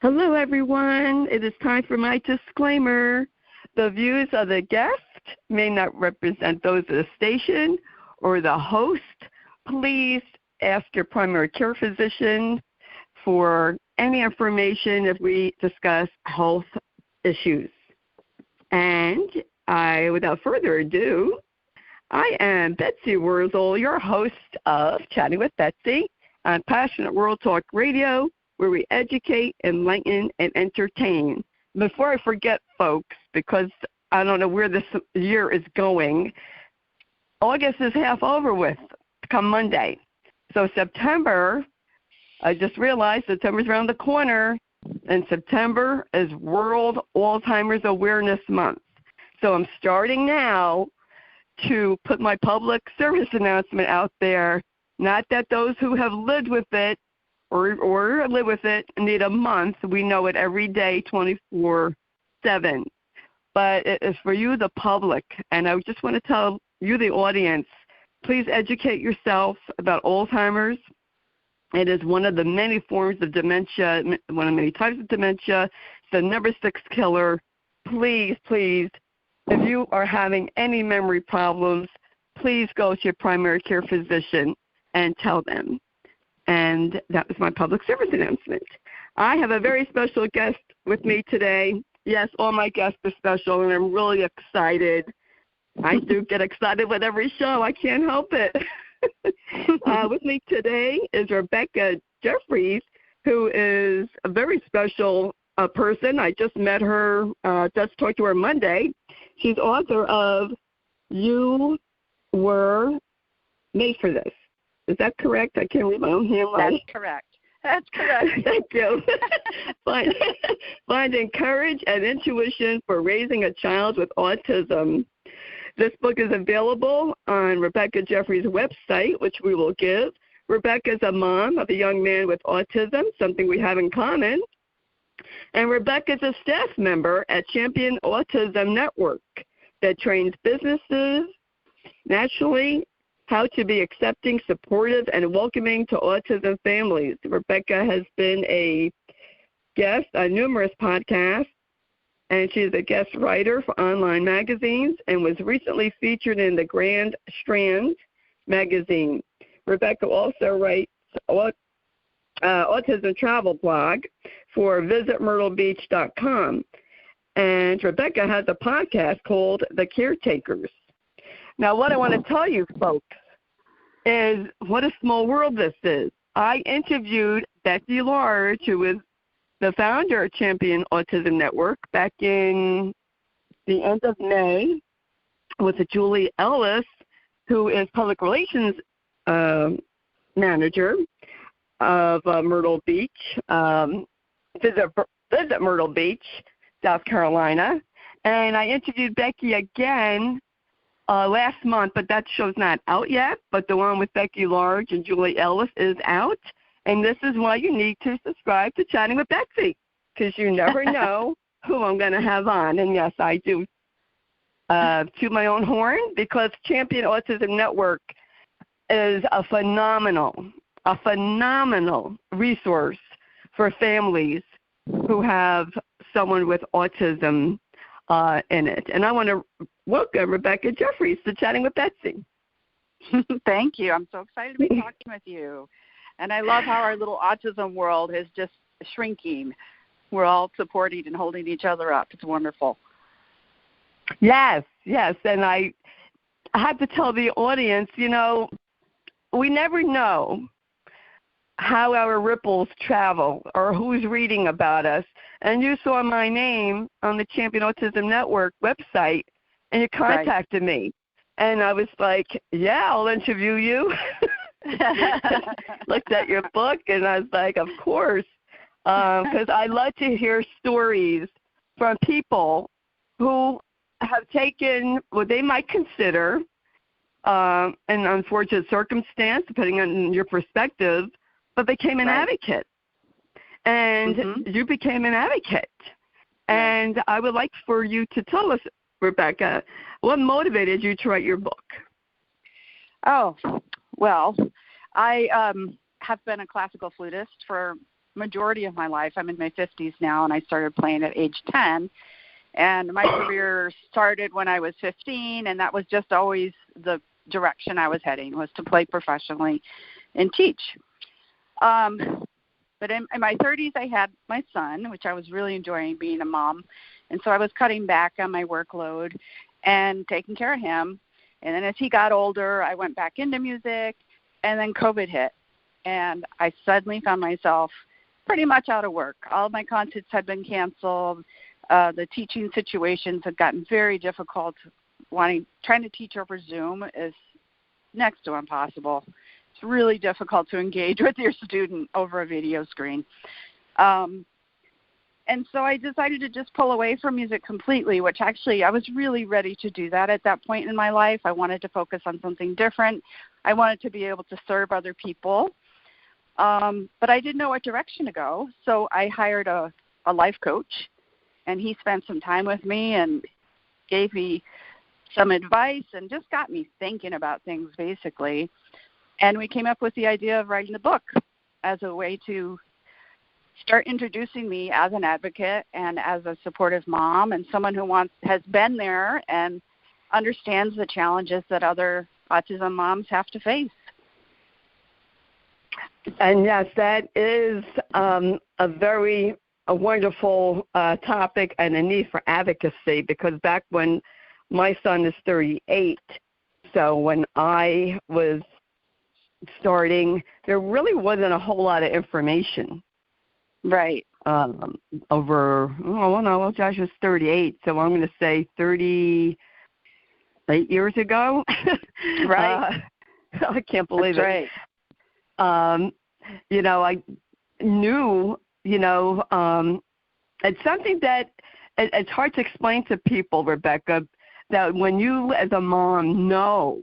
Hello, everyone. It is time for my disclaimer. The views of the guest may not represent those of the station or the host. Please ask your primary care physician for any information if we discuss health issues. And without further ado, I am Betsy Wurzel, your host of Chatting with Betsy on Passionate World Talk Radio, where we educate, enlighten, and entertain. Before I forget, folks, because I don't know where this year is going, August is half over with come Monday. So September, I just realized September's around the corner, and September is World Alzheimer's Awareness Month. So I'm starting now to put my public service announcement out there, not that those who have lived with it or live with it need a month. We know it every day, 24/7. But it is for you, the public. And I just want to tell you, the audience, please educate yourself about Alzheimer's. It is one of the many forms of dementia, one of many types of dementia. It's the number 6 killer. Please, please, if you are having any memory problems, please go to your primary care physician and tell them. And that was my public service announcement. I have a very special guest with me today. Yes, all my guests are special, and I'm really excited. I do get excited with every show. I can't help it. With me today is Rebecca Jeffries, who is a very special person. I just met her, just talked to her Monday. She's author of You Were Made for This. Is that correct? I can't read my own handwriting. That's correct. That's correct. Thank you. Finding courage and intuition for raising a child with autism. This book is available on Rebecca Jeffries' website, which we will give. Rebecca is a mom of a young man with autism, something we have in common. And Rebecca is a staff member at Champion Autism Network that trains businesses nationally how to be accepting, supportive, and welcoming to autism families. Rebecca has been a guest on numerous podcasts, and she is a guest writer for online magazines and was recently featured in the Grand Strand magazine. Rebecca also writes autism travel blog for visitmyrtlebeach.com. And Rebecca has a podcast called The CareTakers. Now, what I want to tell you, folks, is what a small world this is. I interviewed Betsy Wurzel, who is the founder of Champion Autism Network, back in the end of May, with Julie Ellis, who is public relations manager of Myrtle Beach, Visit Myrtle Beach, South Carolina. And I interviewed Becky again last month, but that show's not out yet. But the one with Becky Large and Julie Ellis is out. And this is why you need to subscribe to Chatting with Betsy, because you never know who I'm going to have on. And, yes, I do toot my own horn, because Champion Autism Network is a phenomenal resource for families who have someone with autism in it. And I want to welcome Rebecca Jeffries to Chatting with Betsy. Thank you. I'm so excited to be talking with you. And I love how our little autism world is just shrinking. We're all supporting and holding each other up. It's wonderful. Yes. And I have to tell the audience, we never know how our ripples travel or who's reading about us. And you saw my name on the Champion Autism Network website, and you contacted me. And I was like, yeah, I'll interview you. Looked at your book, and I was like, of course, because I love to hear stories from people who have taken what they might consider an unfortunate circumstance, depending on your perspective, but became an advocate. And you became an advocate. And I would like for you to tell us, Rebecca, what motivated you to write your book? Oh, well, I have been a classical flutist for majority of my life. I'm in my 50s now, and I started playing at age 10. And my career started when I was 15, and that was just always the direction I was heading, was to play professionally and teach. But in my 30s, I had my son, which I was really enjoying being a mom. And so I was cutting back on my workload and taking care of him. And then as he got older, I went back into music, and then COVID hit. And I suddenly found myself pretty much out of work. All of my concerts had been canceled. The teaching situations had gotten very difficult. Trying to teach over Zoom is next to impossible. It's really difficult to engage with your student over a video screen. And so I decided to just pull away from music completely, which actually I was really ready to do that at that point in my life. I wanted to focus on something different. I wanted to be able to serve other people. But I didn't know what direction to go. So I hired a life coach, and he spent some time with me and gave me some advice and just got me thinking about things, basically. And we came up with the idea of writing the book as a way to start introducing me as an advocate and as a supportive mom and someone who has been there and understands the challenges that other autism moms have to face. And yes, that is a wonderful topic and a need for advocacy, because back when my son is 38, so when I was starting, there really wasn't a whole lot of information. Right. Josh was 38, so I'm going to say 38 years ago. Right. I can't believe That's it. Right. I knew, it's something that it's hard to explain to people, Rebecca, that when you as a mom know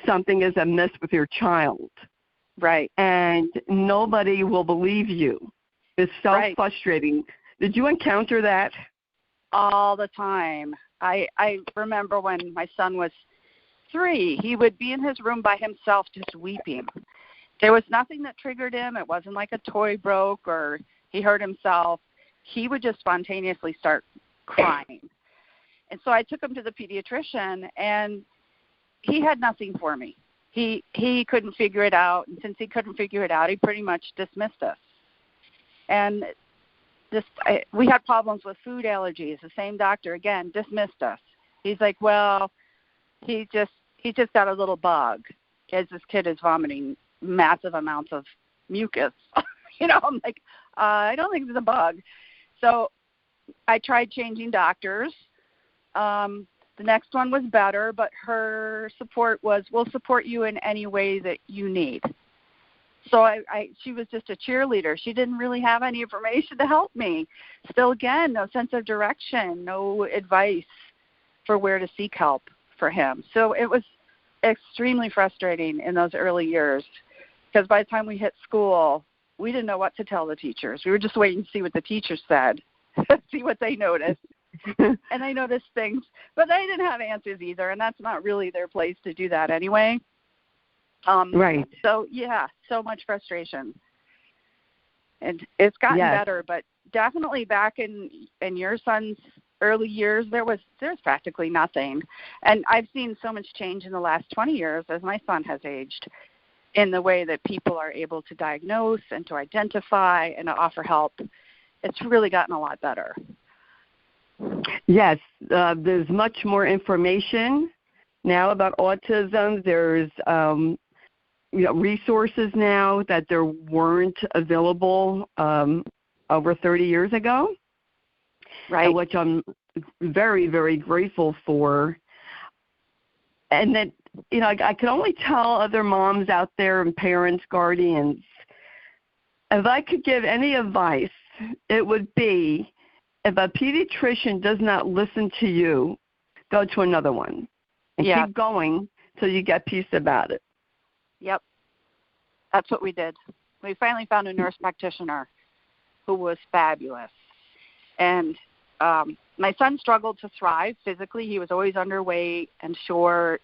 something is amiss with your child, right, and nobody will believe you, it's so frustrating. Did you encounter that? All the time. I remember when my son was 3, he would be in his room by himself just weeping. There was nothing that triggered him. It wasn't like a toy broke or he hurt himself. He would just spontaneously start crying. And so I took him to the pediatrician, and he had nothing for me. He couldn't figure it out, and since he couldn't figure it out, he pretty much dismissed us. And we had problems with food allergies. The same doctor, again, dismissed us. He's like, well, he just got a little bug, as this kid is vomiting massive amounts of mucus. I'm like, I don't think it's a bug. So I tried changing doctors. The next one was better, but her support was, we'll support you in any way that you need. So she was just a cheerleader. She didn't really have any information to help me. Still, again, no sense of direction, no advice for where to seek help for him. So it was extremely frustrating in those early years, because by the time we hit school, we didn't know what to tell the teachers. We were just waiting to see what the teachers said, see what they noticed. And they noticed things, but they didn't have answers either, and that's not really their place to do that anyway. Right. So, yeah, so much frustration. And it's gotten better, but definitely back in your son's early years, there's practically nothing. And I've seen so much change in the last 20 years as my son has aged in the way that people are able to diagnose and to identify and to offer help. It's really gotten a lot better. Yes, there's much more information now about autism. There's resources now that there weren't available over 30 years ago, right? Which I'm very, very grateful for. And that, I can only tell other moms out there and parents, guardians, if I could give any advice, it would be, if a pediatrician does not listen to you, go to another one and keep going till you get peace about it. Yep. That's what we did. We finally found a nurse practitioner who was fabulous. And my son struggled to thrive physically. He was always underweight and short.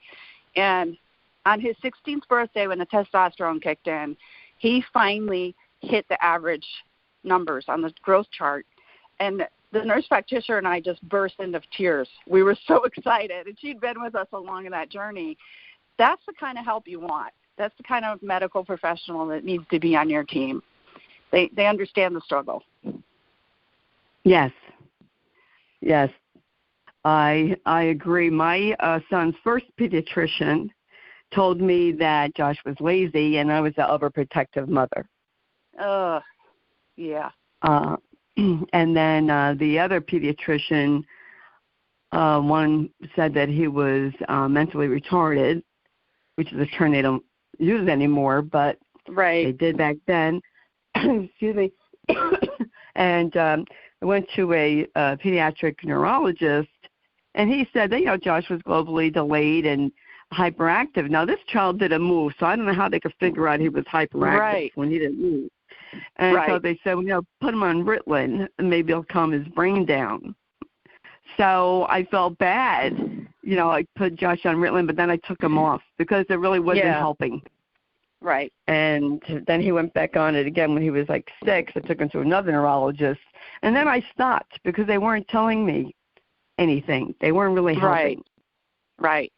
And on his 16th birthday, when the testosterone kicked in, he finally hit the average numbers on the growth chart. And the nurse practitioner and I just burst into tears. We were so excited, and she'd been with us along in that journey. That's the kind of help you want. That's the kind of medical professional that needs to be on your team. They understand the struggle. Yes. Yes. I agree. My son's first pediatrician told me that Josh was lazy and I was the overprotective mother. Yeah. And then the other pediatrician, one said that he was mentally retarded, which is a term they don't use anymore, but they did back then. Excuse me. And I went to a pediatric neurologist, and he said that, Josh was globally delayed and hyperactive. Now, this child didn't move, so I don't know how they could figure out he was hyperactive when he didn't move. And so they said, put him on Ritalin, and maybe it'll calm his brain down. So I felt bad. I put Josh on Ritalin, but then I took him off because it really wasn't helping. Right. And then he went back on it again when he was like 6. I took him to another neurologist. And then I stopped because they weren't telling me anything. They weren't really helping. Right.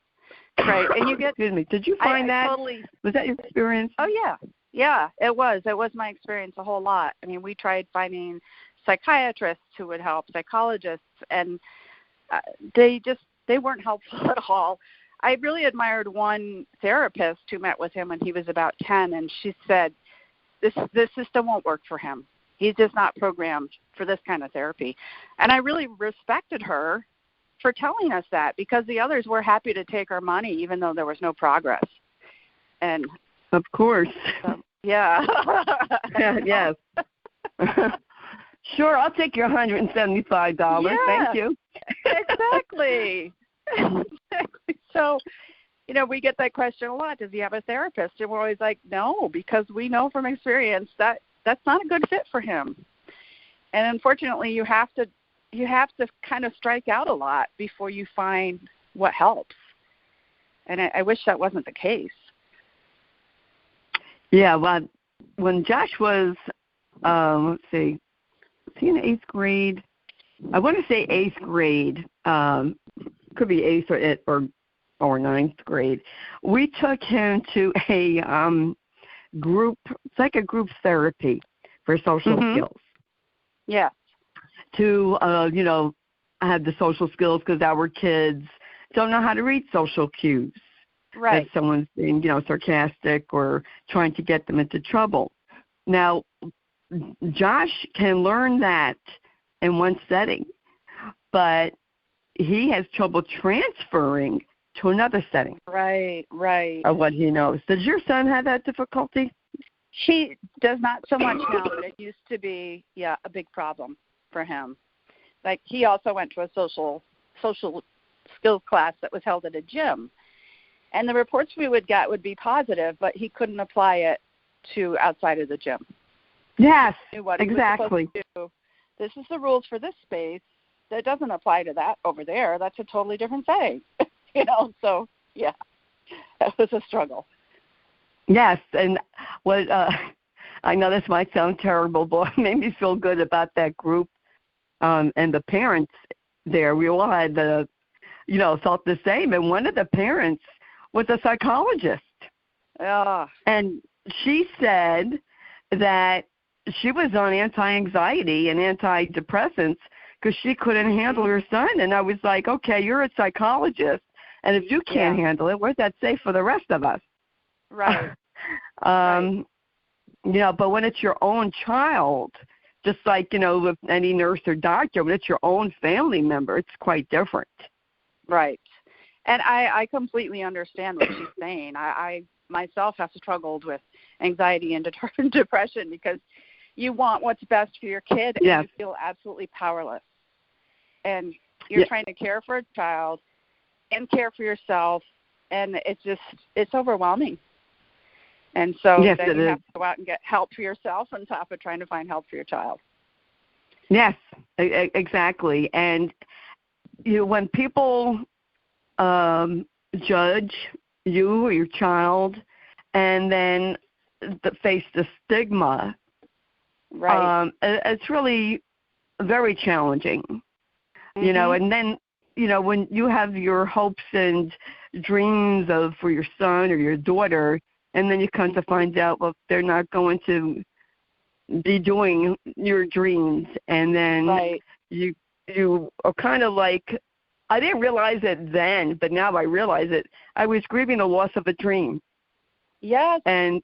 And you get... Excuse me. Did you find that? Totally... Was that your experience? Oh, yeah. Yeah, it was. It was my experience a whole lot. I mean, we tried finding psychiatrists who would help, psychologists, and they weren't helpful at all. I really admired one therapist who met with him when he was about 10, and she said, this system won't work for him. He's just not programmed for this kind of therapy. And I really respected her for telling us that, because the others were happy to take our money even though there was no progress. And of course. Yeah. Yes. Sure, I'll take your $175. Yeah, thank you. Exactly. So, we get that question a lot. Does he have a therapist? And we're always like, no, because we know from experience that that's not a good fit for him. And unfortunately, you have to kind of strike out a lot before you find what helps. And I wish that wasn't the case. Yeah, well, when Josh was, let's see, was he in 8th grade? I want to say 8th grade. Could be 8th or 9th grade. We took him to a group. It's like a group therapy for social skills. Yeah. To have the social skills, because our kids don't know how to read social cues. Right. If someone's being, sarcastic or trying to get them into trouble. Now, Josh can learn that in one setting, but he has trouble transferring to another setting. Right. Of what he knows. Does your son have that difficulty? He does not so much now, but it used to be, a big problem for him. Like, he also went to a social skills class that was held at a gym. And the reports we would get would be positive, but he couldn't apply it to outside of the gym. Yes, what exactly. This is the rules for this space. That doesn't apply to that over there. That's a totally different thing. So, yeah, that was a struggle. Yes, and what I know this might sound terrible, but it made me feel good about that group and the parents there. We all had thought the same, and one of the parents was a psychologist. And she said that she was on anti-anxiety and antidepressants because she couldn't handle her son. And I was like, okay, you're a psychologist, and if you can't handle it, what's that say for the rest of us? Right. But when it's your own child, just like, with any nurse or doctor, when it's your own family member, it's quite different. Right. And I completely understand what she's saying. I myself have struggled with anxiety and depression because you want what's best for your kid, and you feel absolutely powerless. And you're trying to care for a child and care for yourself, and it's overwhelming. And so then you have to go out and get help for yourself on top of trying to find help for your child. Yes, exactly. And when people judge you or your child and then face the stigma Right. It's really very challenging, you know. Mm-hmm. And then, you know, when you have your hopes and dreams of for your son or your daughter, and then you come to find out, well, they're not going to be doing your dreams, and then Right. you are kind of like, I didn't realize it then, but now I realize it. I was grieving the loss of a dream. Yes. And,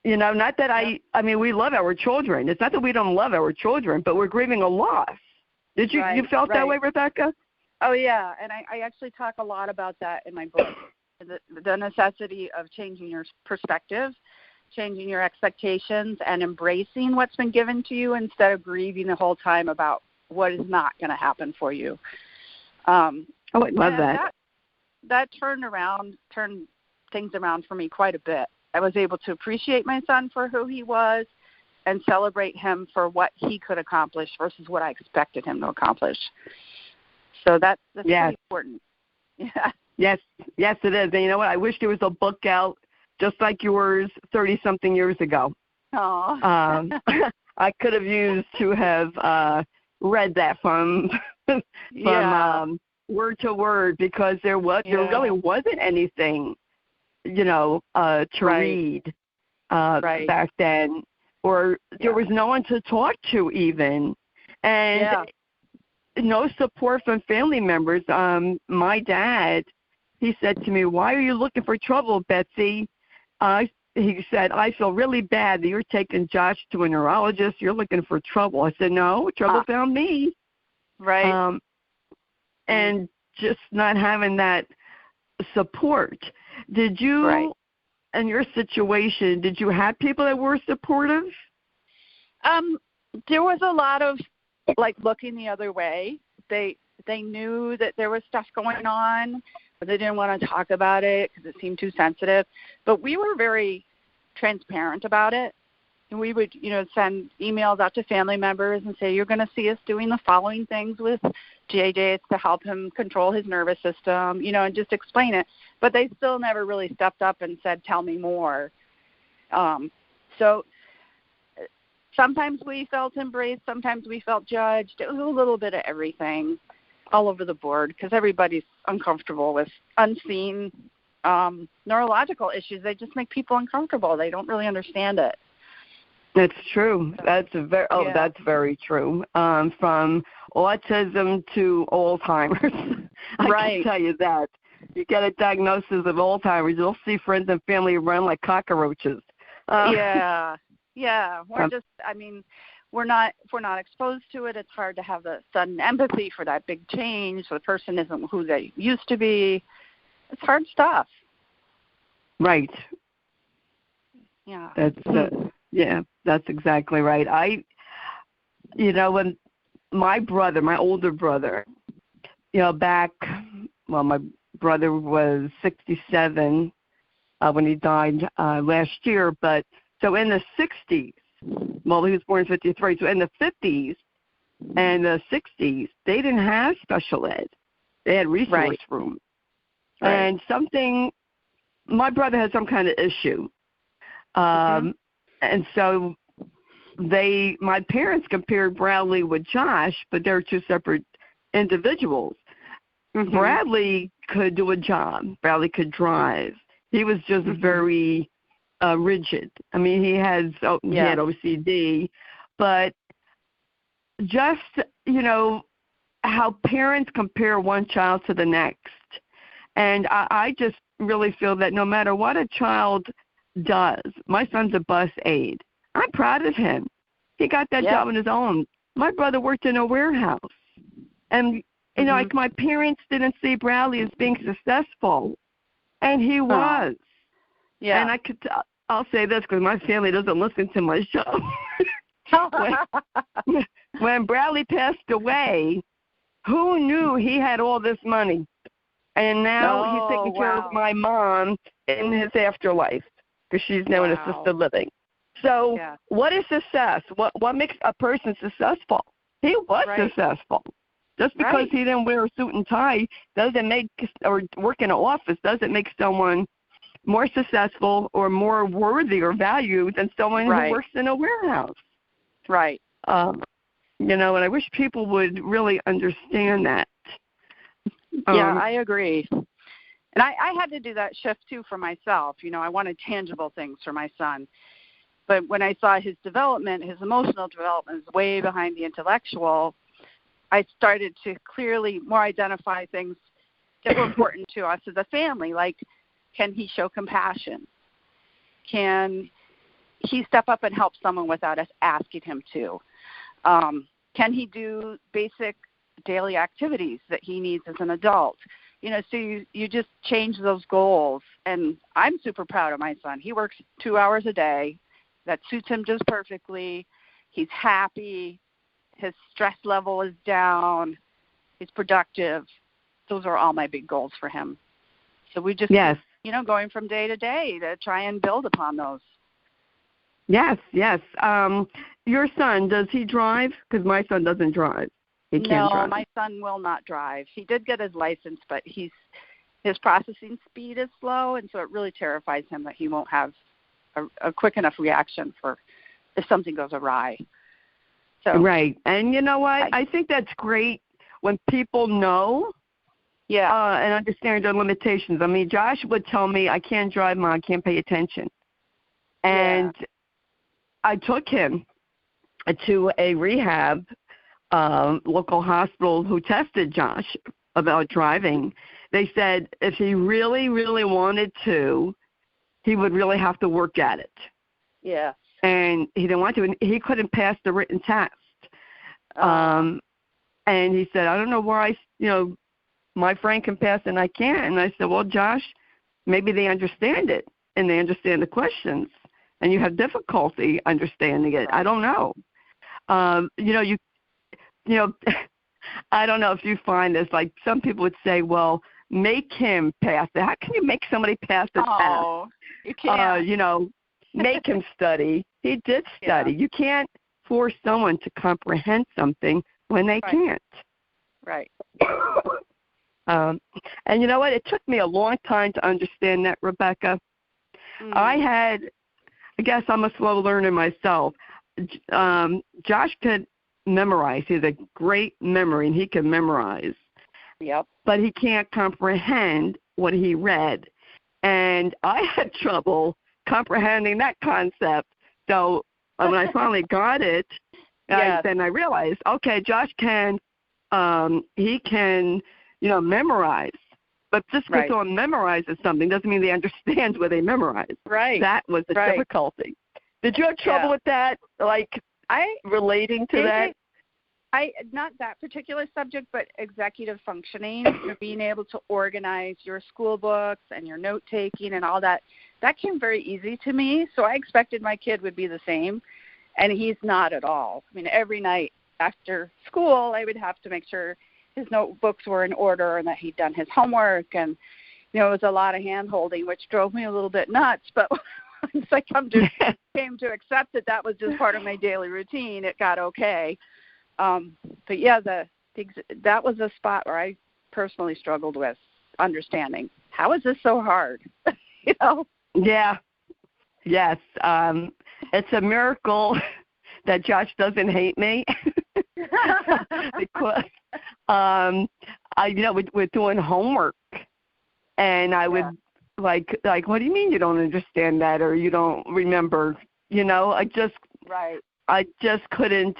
you know, not that I mean, we love our children. It's not that we don't love our children, but we're grieving a loss. Did you, Right. you felt that way, Rebecca? Oh, yeah. And I actually talk a lot about that in my book, the necessity of changing your perspective, changing your expectations, and embracing what's been given to you instead of grieving the whole time about what is not going to happen for you. I love that. That turned things around for me quite a bit. I was able to appreciate my son for who he was and celebrate him for what he could accomplish versus what I expected him to accomplish. So that's pretty important. Yeah. Yes, it is. And you know what? I wish there was a book out just like yours 30-something years ago. Oh. I could have used to have read that from word to word, because there really wasn't anything, you know, to read back then, or there was no one to talk to even, and no support from family members. My dad, he said to me, "Why are you looking for trouble, Betsy?" He said, "I feel really bad that you're taking Josh to a neurologist. You're looking for trouble." I said, "No, trouble found me." Right. And just not having that support. Did you, in your situation, did you have people that were supportive? There was a lot of, like, looking the other way. They knew that there was stuff going on, but they didn't want to talk about it because it seemed too sensitive. But we were very transparent about it. And we would, you know, send emails out to family members and say, "You're going to see us doing the following things with JJ to help him control his nervous system," you know, and just explain it. But they still never really stepped up and said, "Tell me more." So sometimes we felt embraced, sometimes we felt judged. It was a little bit of everything, all over the board, because everybody's uncomfortable with unseen neurological issues. They just make people uncomfortable. They don't really understand it. That's true. That's very true. From autism to Alzheimer's, I can tell you that. You get a diagnosis of Alzheimer's, you'll see friends and family run like cockroaches. We're just, I mean, if we're not exposed to it, it's hard to have the sudden empathy for that big change. So the person isn't who they used to be. It's hard stuff. Right. Yeah. That's exactly right. When my older brother, my brother was 67 when he died last year, but so in the 60s, well, he was born in 53, so in the 50s and the 60s, they didn't have special ed. They had resource rooms. And my brother had some kind of issue. And so my parents compared Bradley with Josh, but they're two separate individuals. Bradley could do a job. Bradley could drive. He was just very rigid. I mean, he had OCD, but just, how parents compare one child to the next. And I just really feel that no matter what a child does, my son's a bus aide. I'm proud of him. He got that job on his own. My brother worked in a warehouse. And, like my parents didn't see Bradley as being successful, and he was. Yeah. And I'll say this because my family doesn't listen to my show. when Bradley passed away, who knew he had all this money? And now he's taking care of my mom in his afterlife because she's now in assisted living. So what is success? What makes a person successful? He was successful. Just because he didn't wear a suit and tie doesn't make, or work in an office doesn't make someone more successful or more worthy or valued than someone who works in a warehouse. Right. You know, and I wish people would really understand that. Yeah, I agree. And I had to do that shift, too, for myself. You know, I wanted tangible things for my son. But when I saw his development, his emotional development is way behind the intellectual, I started to clearly more identify things that were important to us as a family, like can he show compassion? Can he step up and help someone without us asking him to? Can he do basic daily activities that he needs as an adult? You know, so you just change those goals. And I'm super proud of my son. He works 2 hours a day. That suits him just perfectly. He's happy. His stress level is down. He's productive. Those are all my big goals for him. So we just, yes. you know, going from day to day to try and build upon those. Yes, yes. Your son, does he drive? Because my son doesn't drive. He can't drive. No, my son will not drive. He did get his license, but his processing speed is slow, and so it really terrifies him that he won't have a quick enough reaction for if something goes awry. So, right. And you know what? I think that's great when people know and understand their limitations. I mean, Josh would tell me, I can't drive, Mom, I can't pay attention. And I took him to a rehab local hospital who tested Josh about driving. They said if he really, really wanted to, he would really have to work at it. Yeah. And he didn't want to. And he couldn't pass the written test. And he said, I don't know where my friend can pass and I can't. And I said, well, Josh, maybe they understand it and they understand the questions and you have difficulty understanding it. I don't know. You know, I don't know if you find this, like some people would say, well, make him pass it. How can you make somebody pass the test? You can't. You know, make him study. He did study. You can't force someone to comprehend something when they can't. Right. And you know what? It took me a long time to understand that, Rebecca. I guess I'm a slow learner myself. Josh could memorize. He has a great memory, and he can memorize. Yep. But he can't comprehend what he read. And I had trouble comprehending that concept. So when I finally got it, then I realized, okay, Josh can, he can, memorize. But just because someone memorizes something doesn't mean they understand what they memorize. Right. That was the difficulty. Did you have trouble with that, relating to that? Not that particular subject, but executive functioning, being able to organize your school books and your note-taking and all that, that came very easy to me. So I expected my kid would be the same, and he's not at all. I mean, every night after school, I would have to make sure his notebooks were in order and that he'd done his homework. And, it was a lot of hand-holding, which drove me a little bit nuts. But once I came to accept that was just part of my daily routine, it got okay. But yeah, that was a spot where I personally struggled with understanding. How is this so hard? Yeah. Yes. It's a miracle that Josh doesn't hate me because we're doing homework, and I would like, what do you mean you don't understand that or you don't remember? I just couldn't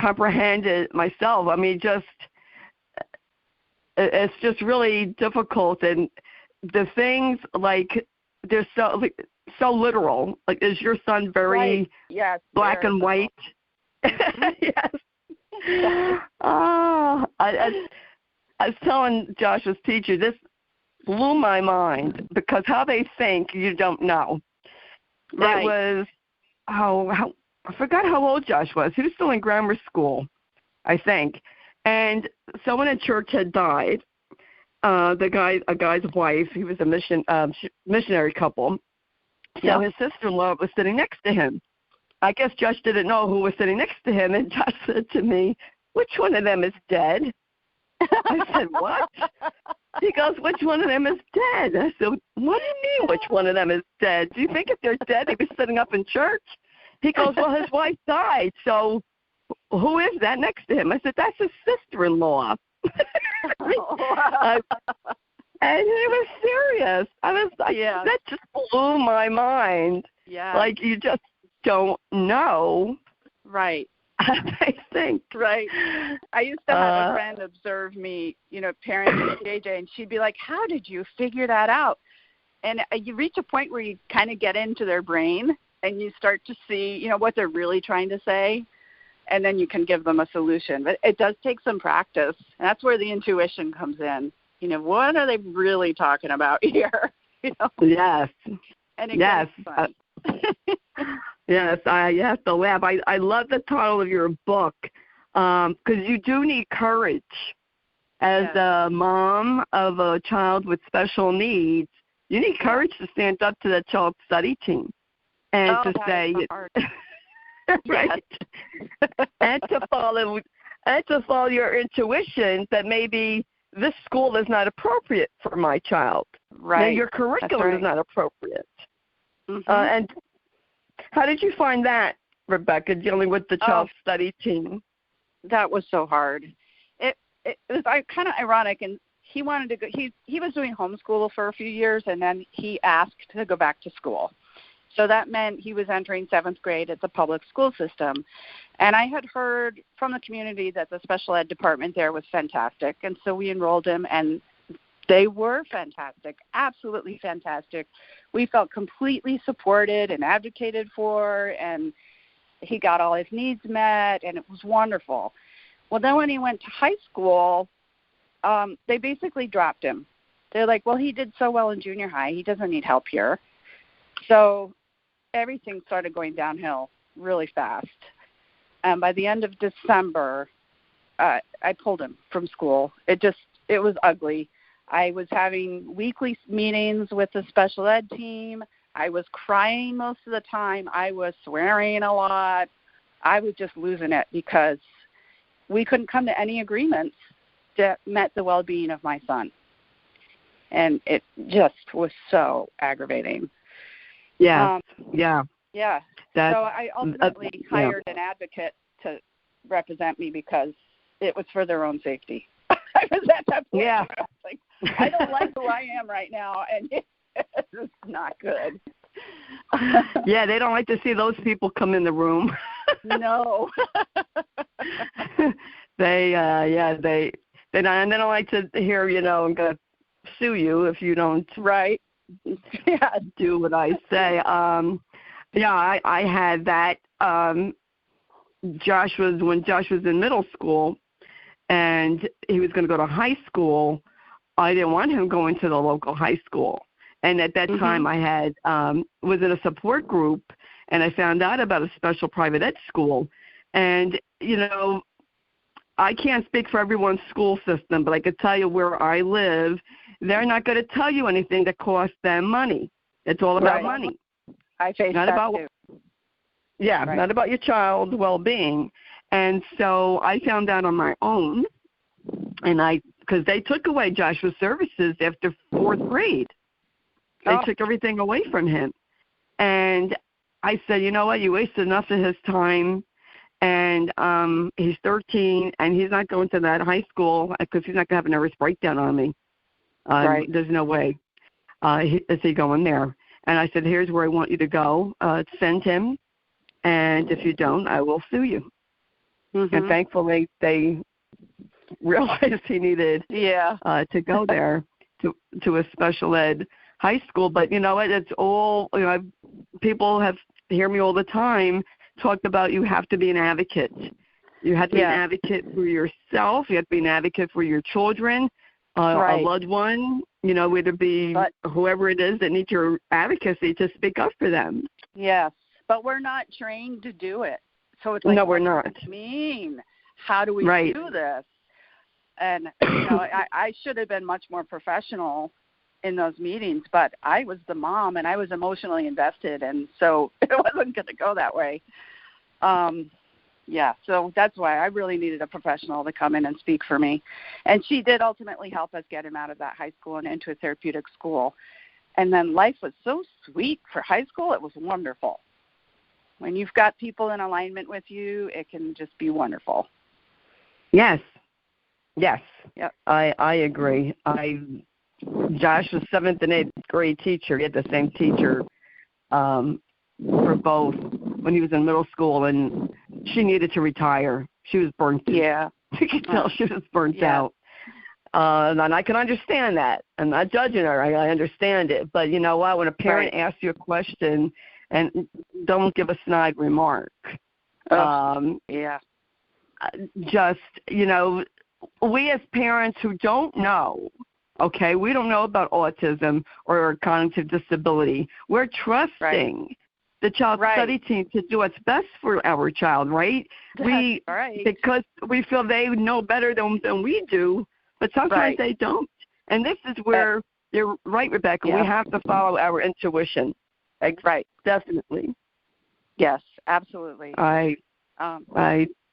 comprehend it myself. I mean, it's just really difficult, and the things they're so literal. Like, is your son very black and white? Yes. I was telling Josh's teacher, this blew my mind because how they think you don't know. Right. It was I forgot how old Josh was. He was still in grammar school, I think. And someone in church had died. A guy's wife. He was a missionary couple. So his sister-in-law was sitting next to him. I guess Josh didn't know who was sitting next to him, and Josh said to me, "Which one of them is dead?" I said, "What?" He goes, "Which one of them is dead?" I said, "What do you mean, which one of them is dead? Do you think if they're dead, they'd be sitting up in church?" He goes, well, his wife died, so who is that next to him? I said, that's his sister-in-law. And he was serious. I was like, that just blew my mind. Yeah. Like, you just don't know. Right. I think. Right. I used to have a friend observe me, parenting JJ, and she'd be like, how did you figure that out? And you reach a point where you kind of get into their brain and you start to see, what they're really trying to say, and then you can give them a solution. But it does take some practice, and that's where the intuition comes in. What are they really talking about here? Yes. And it gets fun. Yes, I have to laugh. I love the title of your book because you do need courage as a mom of a child with special needs. You need courage to stand up to the child study team and to say, right, and to follow your intuition that maybe this school is not appropriate for my child. Right. Now, your curriculum is not appropriate. Mm-hmm. And how did you find that, Rebecca, dealing with the child study team? That was so hard. It was kind of ironic, and he wanted to go. He was doing homeschool for a few years, and then he asked to go back to school. So that meant he was entering 7th grade at the public school system. And I had heard from the community that the special ed department there was fantastic, and so we enrolled him, and they were fantastic, absolutely fantastic. We felt completely supported and advocated for, and he got all his needs met, and it was wonderful. Well, then when he went to high school, they basically dropped him. They're like, well, he did so well in junior high. He doesn't need help here. So everything started going downhill really fast. And by the end of December, I pulled him from school. It was ugly. I was having weekly meetings with the special ed team. I was crying most of the time. I was swearing a lot. I was just losing it because we couldn't come to any agreements that met the well-being of my son. And it just was so aggravating. Yeah. Yeah. So I ultimately hired an advocate to represent me because it was for their own safety. I was at that point. Yeah. I was like, I don't like who I am right now, and it's not good. Yeah, they don't like to see those people come in the room. No. They don't, and they don't like to hear, I'm going to sue you if you don't do what I say. I had that. When Josh was in middle school and he was going to go to high school, I didn't want him going to the local high school. And at that time I had was in a support group, and I found out about a special private ed school. And, I can't speak for everyone's school system, but I could tell you where I live, they're not going to tell you anything that costs them money. It's all about money. I face not that about, too. Yeah, not about your child's well-being. And so I found out on my own, and because they took away Joshua's services after 4th grade. They took everything away from him. And I said, you know what, you wasted enough of his time, and he's 13, and he's not going to that high school because he's not going to have a nervous breakdown on me. There's no way. Is he going there? And I said, here's where I want you to go. Send him, and if you don't, I will sue you. And thankfully, they realized he needed to go there to a special ed high school. But you know what? It's all, people hear me all the time talk about you have to be an advocate. You have to be an advocate for yourself. You have to be an advocate for your children, a loved one, whether it be whoever it is that needs your advocacy to speak up for them. Yes, but we're not trained to do it. So it's like, no, we're not. What does it mean? How do we do this? And, I should have been much more professional in those meetings, but I was the mom and I was emotionally invested, and so it wasn't going to go that way. So that's why I really needed a professional to come in and speak for me. And she did ultimately help us get him out of that high school and into a therapeutic school. And then life was so sweet for high school. It was wonderful. When you've got people in alignment with you, it can just be wonderful. Yes. Yep. I agree. Josh was 7th and 8th grade teacher. He had the same teacher for both when he was in middle school, and she needed to retire. She was burnt out. Yeah. You could tell she was burnt out. And I can understand that. I'm not judging her. I understand it. But you know what? When a parent asks you a question, and don't give a snide remark. Just, we as parents who don't know, okay, we don't know about autism or cognitive disability. We're trusting the child study team to do what's best for our child, right? Because we feel they know better than we do, but sometimes they don't. And this is where you're right, Rebecca. We have to follow our intuition. Right. Definitely. Yes, absolutely. I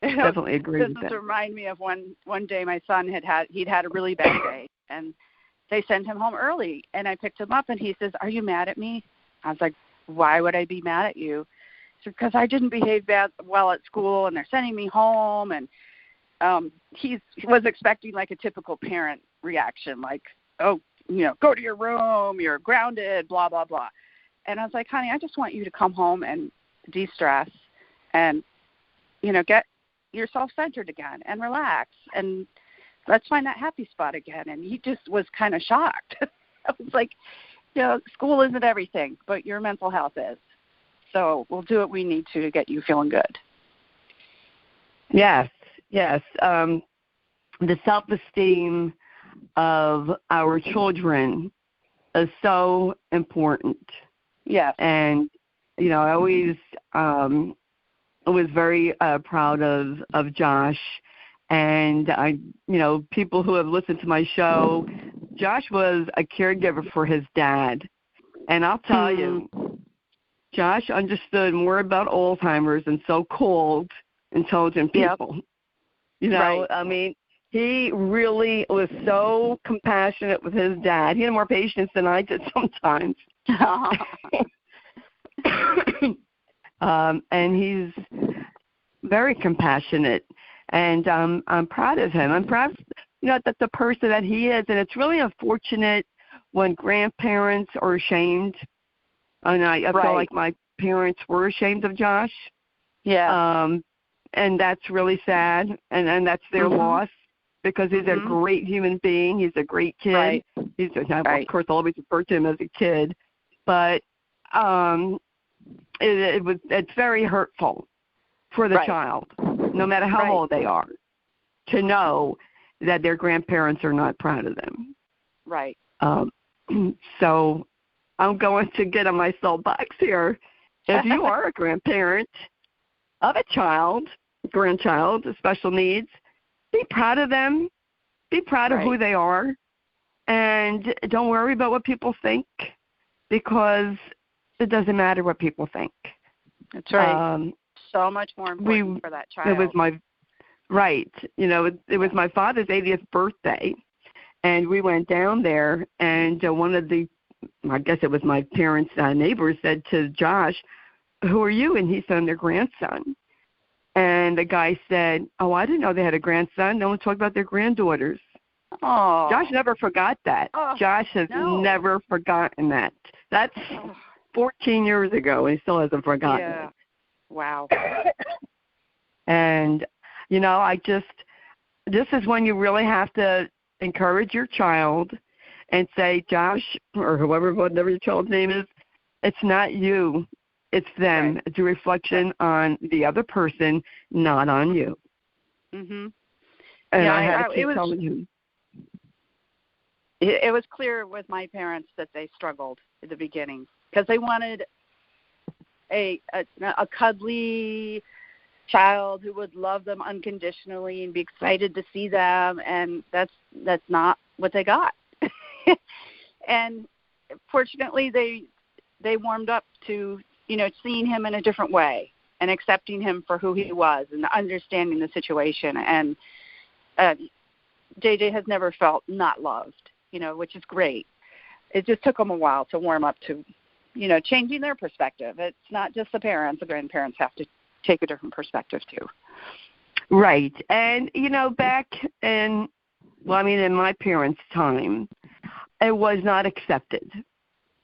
definitely agree with that. This reminds me of one day my son he'd had a really bad day, and they sent him home early, and I picked him up, and he says, "Are you mad at me?" I was like, "Why would I be mad at you?" He said, "Because I didn't behave well at school, and they're sending me home." And he was expecting like a typical parent reaction, like, "Oh, go to your room, you're grounded, blah, blah, blah." And I was like, "Honey, I just want you to come home and de-stress and, get yourself centered again and relax. And let's find that happy spot again." And he just was kind of shocked. I was like, school isn't everything, but your mental health is. So we'll do what we need to get you feeling good. Yes. The self-esteem of our children is so important. Yes. And, I always was very proud of Josh. And, people who have listened to my show, Josh was a caregiver for his dad. And I'll tell you, Josh understood more about Alzheimer's than so-called intelligent people. I mean, he really was so compassionate with his dad. He had more patience than I did sometimes. And he's very compassionate, and I'm proud of him. I'm proud, that the person that he is, and it's really unfortunate when grandparents are ashamed. And I feel like my parents were ashamed of Josh. Yeah. And that's really sad, and that's their loss, because he's a great human being. He's a great kid. Right. Of course, I'll always refer to him as a kid, but it's very hurtful for the child, no matter how old they are, to know that their grandparents are not proud of them. Right. So I'm going to get on my soapbox here. If you are a grandparent of a grandchild with special needs, be proud of them. Be proud of who they are. And don't worry about what people think, because it doesn't matter what people think. That's right. So much more important for that child. It was my my father's 80th birthday, and we went down there, and one of the, I guess it was my parents' neighbors, said to Josh, "Who are you?" And he said, "I'm their grandson." And the guy said, "Oh, I didn't know they had a grandson. No one talked about their granddaughters." Oh. Josh never forgot that. Oh, Josh has never forgotten that. That's 14 years ago, and he still hasn't forgotten it. Wow. And, this is when you really have to encourage your child and say, "Josh," or whatever your child's name is, "it's not you. It's them. It's a reflection on the other person, not on you." Mhm. And I had to keep telling him. It was clear with my parents that they struggled at the beginning, because they wanted a cuddly child who would love them unconditionally and be excited to see them, and that's not what they got. And fortunately, they warmed up to seeing him in a different way and accepting him for who he was and understanding the situation. And JJ has never felt not loved, which is great. It just took him a while to warm up to changing their perspective. It's not just the parents. The grandparents have to take a different perspective too. Right. And, back in my parents' time, it was not accepted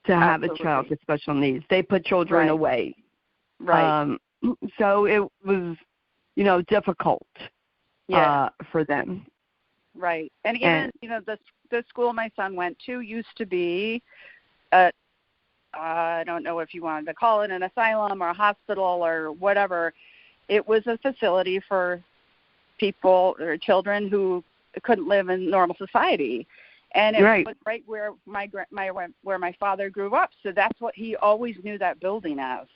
to have Absolutely. a child with special needs. They put children away. Right. So it was, difficult for them. Right. And even, the school my son went to used to be I don't know if you wanted to call it an asylum or a hospital or whatever. It was a facility for people or children who couldn't live in normal society. And it was right where where my father grew up. So that's what he always knew that building as.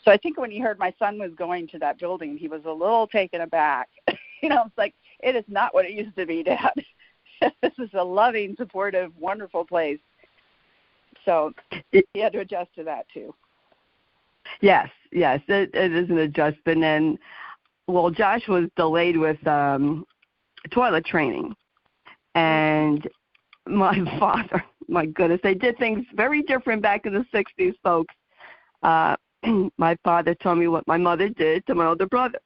So I think when he heard my son was going to that building, he was a little taken aback. It's like, it is not what it used to be, Dad. This is a loving, supportive, wonderful place. So he had to adjust to that too. Yes, it is an adjustment. And, Josh was delayed with toilet training. And my father, my goodness, they did things very different back in the 60s, folks. My father told me what my mother did to my older brother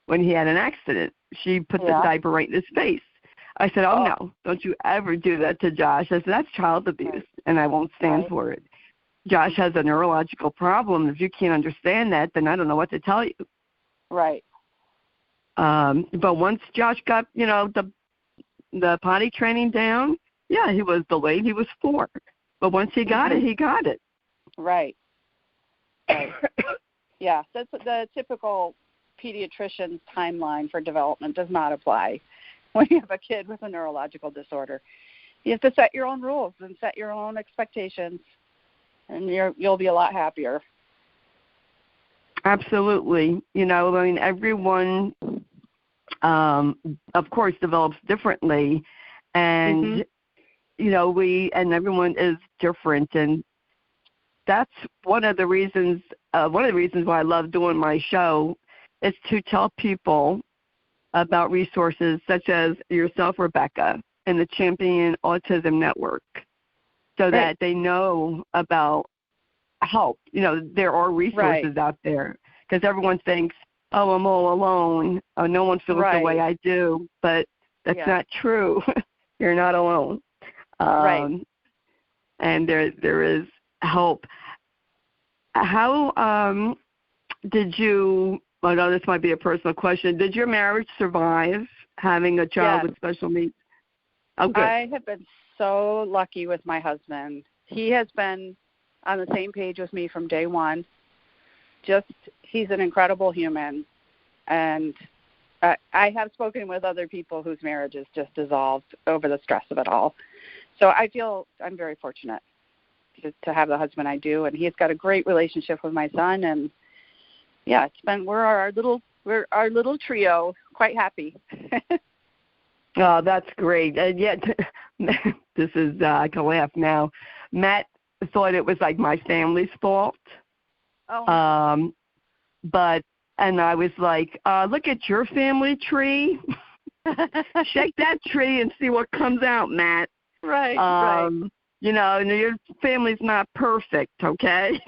when he had an accident. She put the diaper right in his face. I said, no, don't you ever do that to Josh. I said, that's child abuse, and I won't stand for it. Josh has a neurological problem. If you can't understand that, then I don't know what to tell you. Right. But once Josh got, the potty training down, he was delayed. He was 4. But once he got it, he got it. Right. Yeah, that's the typical pediatrician's timeline for development does not apply when you have a kid with a neurological disorder. You have to set your own rules and set your own expectations, and you'll be a lot happier. Absolutely. Everyone, of course, develops differently, and, everyone is different, and that's one of the reasons why I love doing my show is to tell people about resources such as yourself, Rebecca, and the Champion Autism Network, so that they know about help. There are resources out there, because everyone thinks, I'm all alone. No one feels the way I do, but that's not true. You're not alone. And there is help. How did you? I know this might be a personal question. Did your marriage survive having a child with special needs? Oh, good. I have been so lucky with my husband. He has been on the same page with me from day one. He's an incredible human. And I have spoken with other people whose marriages just dissolved over the stress of it all. So I feel I'm very fortunate to have the husband I do. And he's got a great relationship with my son. And we're our little trio, quite happy. Oh, that's great. And yet, this is, I can laugh now. Matt thought it was like my family's fault. Oh. And I was like, look at your family tree. Shake that tree and see what comes out, Matt. Right. And your family's not perfect, okay?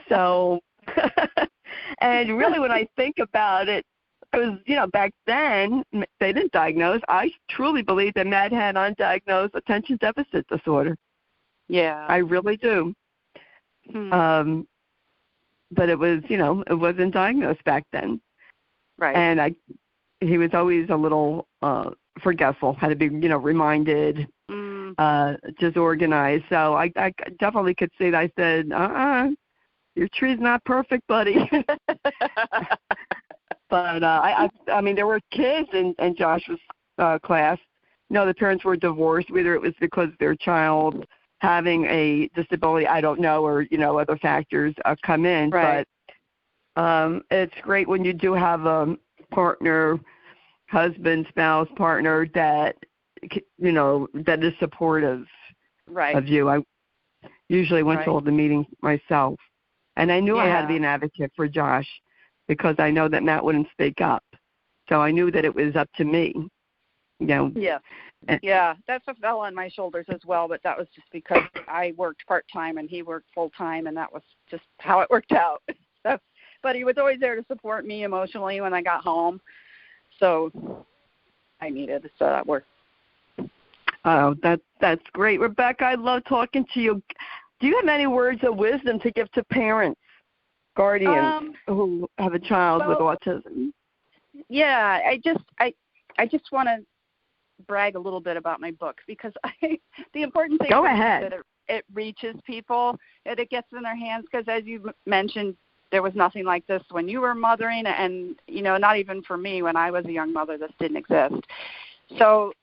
So, and really when I think about it, because, back then they didn't diagnose. I truly believe that Matt had undiagnosed attention deficit disorder. Yeah. I really do. But it was, it wasn't diagnosed back then. Right. And he was always a little forgetful, had to be, reminded, disorganized. So I definitely could see that. I said, your tree's not perfect, buddy. But I mean, there were kids in Josh's class. The parents were divorced, whether it was because their child having a disability, I don't know, or other factors come in. Right. But it's great when you do have a partner, husband, spouse, partner that that is supportive of you. I usually went to all the meetings myself, and I knew I had to be an advocate for Josh, because I know that Matt wouldn't speak up. So I knew that it was up to me Yeah. Yeah, that's what fell on my shoulders as well, but that was just because I worked part-time and he worked full-time, and that was just how it worked out. But he was always there to support me emotionally when I got home, so I needed, so that worked. Oh, that's great. Rebecca, I love talking to you. Do you have any words of wisdom to give to parents, guardians who have a child with autism? Yeah, I just want to brag a little bit about my book, because the important thing is that it reaches people and it gets in their hands, because as you mentioned, there was nothing like this when you were mothering, and not even for me when I was a young mother, this didn't exist. So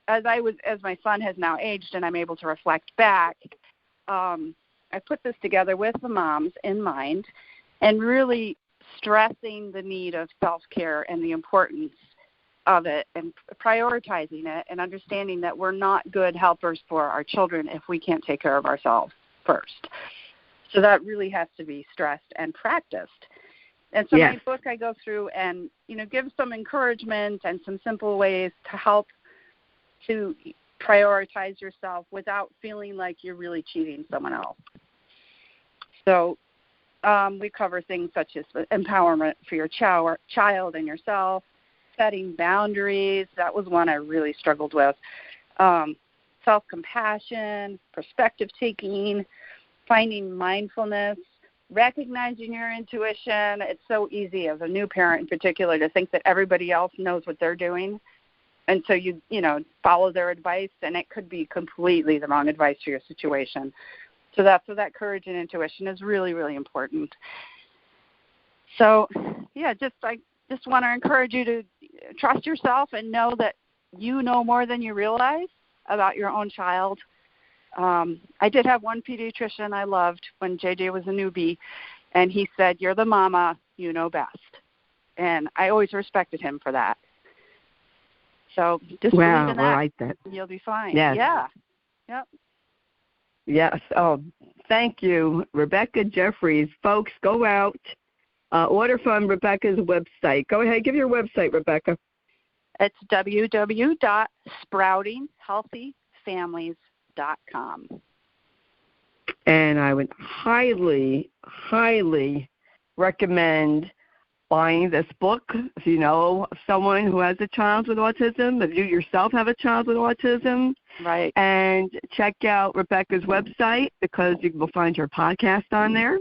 as my son has now aged and I'm able to reflect back, I put this together with the moms in mind, and really stressing the need of self-care and the importance of it, and prioritizing it, and understanding that we're not good helpers for our children if we can't take care of ourselves first. So that really has to be stressed and practiced. And so my book, I go through and give some encouragement and some simple ways to help to prioritize yourself without feeling like you're really cheating someone else. So we cover things such as empowerment for your child and yourself, setting boundaries. That was one I really struggled with. Self-compassion, perspective-taking, finding mindfulness, recognizing your intuition. It's so easy as a new parent in particular to think that everybody else knows what they're doing. And so you follow their advice, and it could be completely the wrong advice for your situation. So that courage and intuition is really, really important. So, I just want to encourage you to trust yourself and know that you know more than you realize about your own child. I did have one pediatrician I loved when JJ was a newbie, and he said, "You're the mama, you know best." And I always respected him for that. So just believe in that, I like that. and you'll be fine. Yes. Yeah. Yep. Yes. Oh, thank you, Rebecca Jeffries. Folks, go out, order from Rebecca's website. Go ahead, give your website, Rebecca. It's www.sproutinghealthyfamilies.com. And I would highly, highly recommend buying this book if you know someone who has a child with autism, if you yourself have a child with autism. Right. And check out Rebecca's website, because you will find her podcast on there.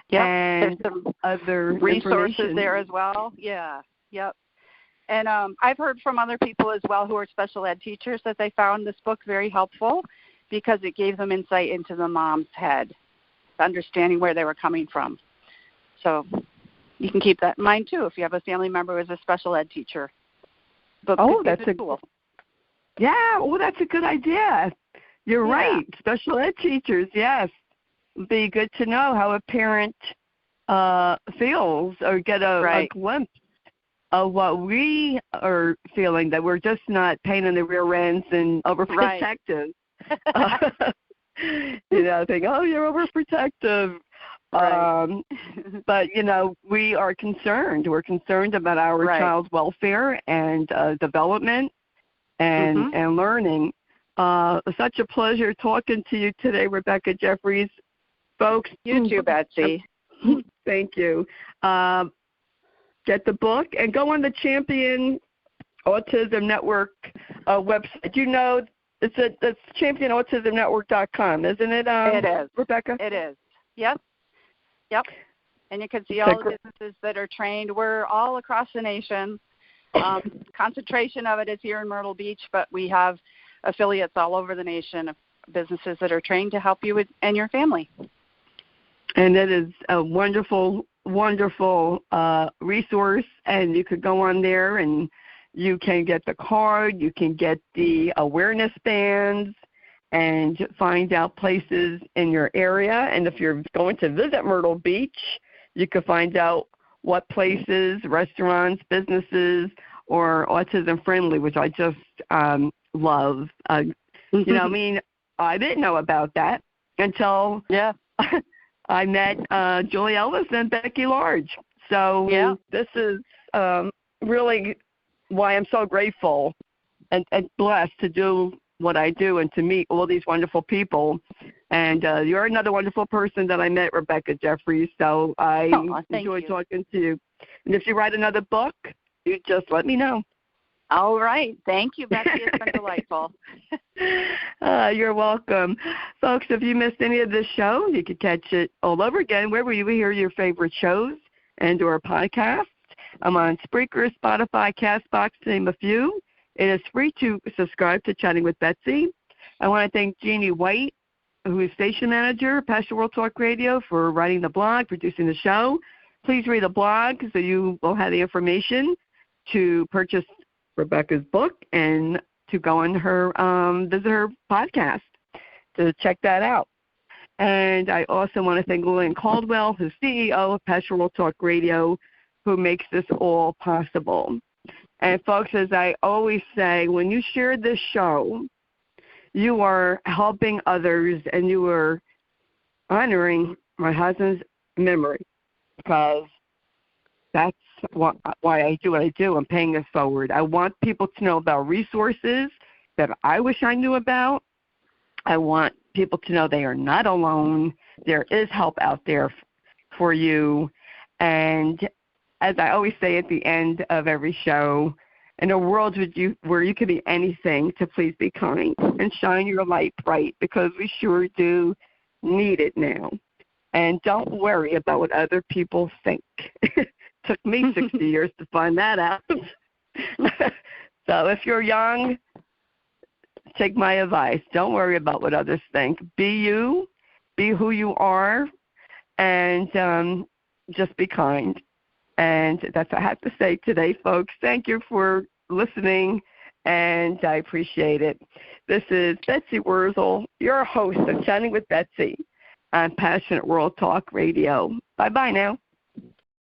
Yeah. And there's some other resources there as well. Yeah. Yep. And I've heard from other people as well who are special ed teachers that they found this book very helpful, because it gave them insight into the mom's head, understanding where they were coming from. So you can keep that in mind, too, if you have a family member who is a special ed teacher. But that's cool. Yeah, that's a good idea. You're right. Special ed teachers, yes. It'd be good to know how a parent feels, or get a glimpse of what we are feeling, that we're just not pain in the rear ends and overprotective. Think, oh, you're overprotective. Right. But, we are concerned. We're concerned about our child's welfare and development and learning. Such a pleasure talking to you today, Rebecca Jeffries. Folks. You too, Betsy. Thank you. Get the book and go on the Champion Autism Network website. It's championautismnetwork.com, isn't it? It is, Rebecca? It is. Yep. And you can see all the businesses that are trained. We're all across the nation. Concentration of it is here in Myrtle Beach, but we have affiliates all over the nation of businesses that are trained to help you and your family. And it is a wonderful, wonderful resource, and you could go on there and you can get the card, you can get the awareness bands, and find out places in your area. And if you're going to visit Myrtle Beach, you can find out what places, restaurants, businesses, or autism-friendly, which I just love. I didn't know about that until I met Julie Ellis and Becky Large. So this is really why I'm so grateful and blessed to do what I do and to meet all these wonderful people. And you're another wonderful person that I met, Rebecca Jeffries, so I enjoyed talking to you. And if you write another book, you just let me know. All right. Thank you, Betsy. It's been delightful. You're welcome. Folks, if you missed any of this show, you can catch it all over again wherever you hear your favorite shows and or podcasts. I'm on Spreaker, Spotify, CastBox, to name a few. It is free to subscribe to Chatting with Betsy. I want to thank Jeannie White, who is station manager, Passion World Talk Radio, for writing the blog, producing the show. Please read the blog so you will have the information to purchase Rebecca's book and to go on her visit her podcast to check that out. And I also want to thank Lillian Caldwell, who's CEO of Passion World Talk Radio, who makes this all possible. And folks, as I always say, when you share this show, you are helping others and you are honoring my husband's memory, because that's why I do what I do. I'm paying this forward. I want people to know about resources that I wish I knew about. I want people to know they are not alone. There is help out there for you. And as I always say at the end of every show, in a world where you can be anything, to please be kind and shine your light bright, because we sure do need it now. And don't worry about what other people think. Took me 60 years to find that out. So if you're young, take my advice. Don't worry about what others think. Be you, be who you are, and just be kind. And that's what I have to say today, folks. Thank you for listening, and I appreciate it. This is Betsy Wurzel, your host of Chatting with Betsy on Passionate World Talk Radio. Bye-bye now.